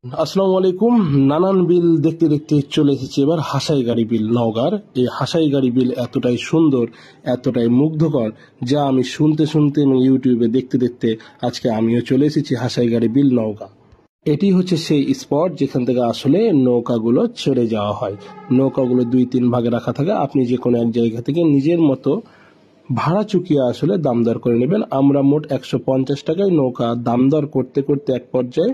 আসসালামু আলাইকুম। নানান বিল দেখতে দেখতে চলে এসেছি এবার হাসাইগাড়ি বিল নওগাঁর। এই হাসাইগাড়ি বিল এতটাই সুন্দর, এতটাই মুগ্ধকর, যা আমি শুনতে শুনতে এবং ইউটিউবে দেখতে দেখতে আজকে আমিও চলে এসেছি হাসাইগাড়ি বিল নওগাঁ। এটি হচ্ছে সেই স্পট যেখান থেকে আসলে নৌকাগুলো ছেড়ে যাওয়া হয়। নৌকাগুলো 2-3 ভাগে রাখা থাকে। আপনি যে কোনো এক জায়গা থেকে নিজের মতো ভাড়া চুকিয়ে আসলে দাম দর করে নেবেন। আমরা মোট 150 টাকায় নৌকা দাম দর করতে করতে এক পর্যায়ে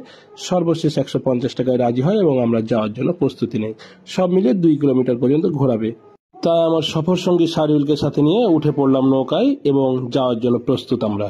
সর্বশেষ 150 টাকায় রাজি হয় এবং আমরা যাওয়ার জন্য প্রস্তুতি নেই। সব মিলে 2 কিলোমিটার পর্যন্ত ঘোরাবে। তাই আমার সফর সঙ্গী শাহরিউলকে সাথে নিয়ে উঠে পড়লাম নৌকায় এবং যাওয়ার জন্য প্রস্তুত আমরা।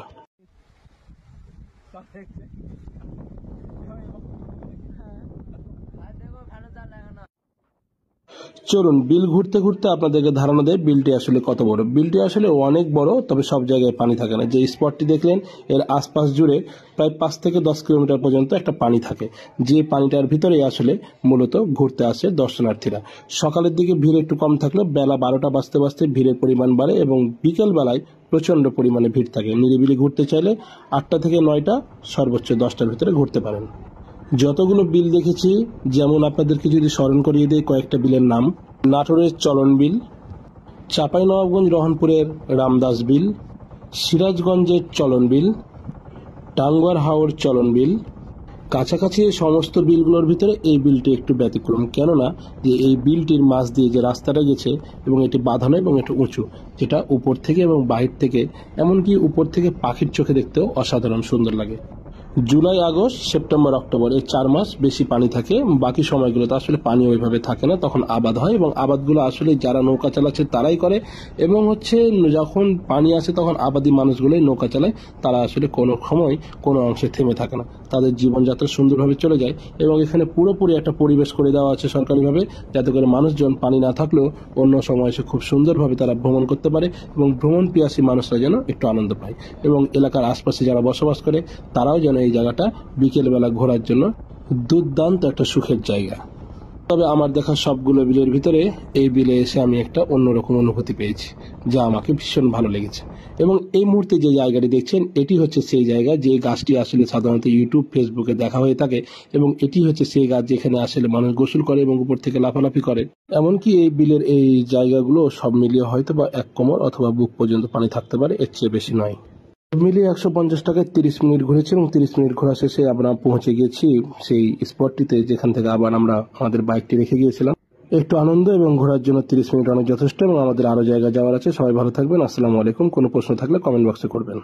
চলুন বিল ঘুরতে ঘুরতে আপনাদেরকে ধারণা দেয় বিলটি আসলে কত বড়। বিলটি আসলে অনেক বড়, তবে সব জায়গায় পানি থাকে না। যে স্পটটি দেখলেন এর আশপাশ জুড়ে প্রায় 5 থেকে 10 কিলোমিটার পর্যন্ত একটা পানি থাকে, যে পানিটার ভিতরেই আসলে মূলত ঘুরতে আসে দর্শনার্থীরা। সকালের দিকে ভিড় একটু কম থাকলেও বেলা 12টা বাজতে বাজতে ভিড়ের পরিমাণ বাড়ে এবং বিকেল বেলায় প্রচন্ড পরিমাণে ভিড় থাকে। নিরিবিলি ঘুরতে চাইলে 8টা থেকে 9টা, সর্বোচ্চ 10টার ভিতরে ঘুরতে পারেন। যতগুলো বিল দেখেছি, যেমন আপনাদেরকে যদি স্মরণ করিয়ে দেয় কয়েকটা বিলের নাম: নাটোরের চলন বিল, চাঁপাইনবাবগঞ্জ রহনপুরের রামদাস বিল, সিরাজগঞ্জের চলন বিল, টাঙ্গুয়ার হাওর চলন বিল। কাছাকাছি এই সমস্ত বিলগুলোর ভিতরে এই বিলটি একটু ব্যতিক্রম, কেননা যে এই বিলটির মাছ দিয়ে যে রাস্তাটা গেছে এবং এটি বাঁধানো এবং একটু উঁচু, যেটা উপর থেকে এবং বাহির থেকে, এমনকি উপর থেকে পাখির চোখে দেখতেও অসাধারণ সুন্দর লাগে। জুলাই, আগস্ট, সেপ্টেম্বর, অক্টোবর এই 4 মাস বেশি পানি থাকে। বাকি সময়গুলোতে আসলে পানি ওইভাবে থাকে না, তখন আবাদ হয় এবং আবাদগুলো আসলে যারা নৌকা চালাচ্ছে তারাই করে। এবং যখন পানি আসে তখন আবাদি মানুষগুলোই নৌকা চালায়। তারা আসলে কোনো সময় কোনো অংশে থেমে থাকে না, তাদের জীবনযাত্রা সুন্দরভাবে চলে যায়। এবং এখানে পুরোপুরি একটা পরিবেশ করে দেওয়া আছে সরকারিভাবে, যাতে করে মানুষজন পানি না থাকলেও অন্য সময় এসে খুব সুন্দরভাবে তারা ভ্রমণ করতে পারে এবং ভ্রমণ পিয়াসী মানুষরা যেন একটু আনন্দ পায়। এবং এলাকার আশপাশে যারা বসবাস করে তারাও যেন এই জায়গাটা বিকেলবেলা ঘোরার জন্য দুর্দান্ত একটা সুখের জায়গা। তবে আমার দেখা সবগুলো বিলের ভিতরে এই বিলে এসে আমি একটা অন্যরকম অনুভূতি পেয়েছি, যা আমাকে ভীষণ ভালো লেগেছে। এবং এই মুহূর্তে যে জায়গাটি দেখছেন, এটি হচ্ছে সেই জায়গা যে গাছটি আসলে সাধারণত ইউটিউব, ফেসবুকে দেখা হয়ে থাকে। এবং এটি হচ্ছে সেই গাছ যেখানে আসলে মানুষ গোসল করে এবং উপর থেকে লাফালাফি করে। এমনকি এই বিলের এই জায়গাগুলো সব মিলিয়ে হয়তো বা 1 কোমর অথবা বুক পর্যন্ত পানি থাকতে পারে, এর চেয়ে বেশি নয়। মিলিয়ে 150 টাকায় 30 মিনিট ঘুরেছি এবং 30 মিনিট ঘোরা শেষে আমরা পৌঁছে গিয়েছি সেই স্পটটিতে যেখান থেকে আবার আমরা আমাদের বাইকটি রেখে গিয়েছিলাম। একটু আনন্দ এবং ঘোরার জন্য 30 মিনিট অনেক যথেষ্ট এবং আমাদের আরো জায়গা যাওয়ার আছে। সবাই ভালো থাকবেন। আসসালামু আলাইকুম। কোনো প্রশ্ন থাকলে কমেন্ট বক্সে করবেন।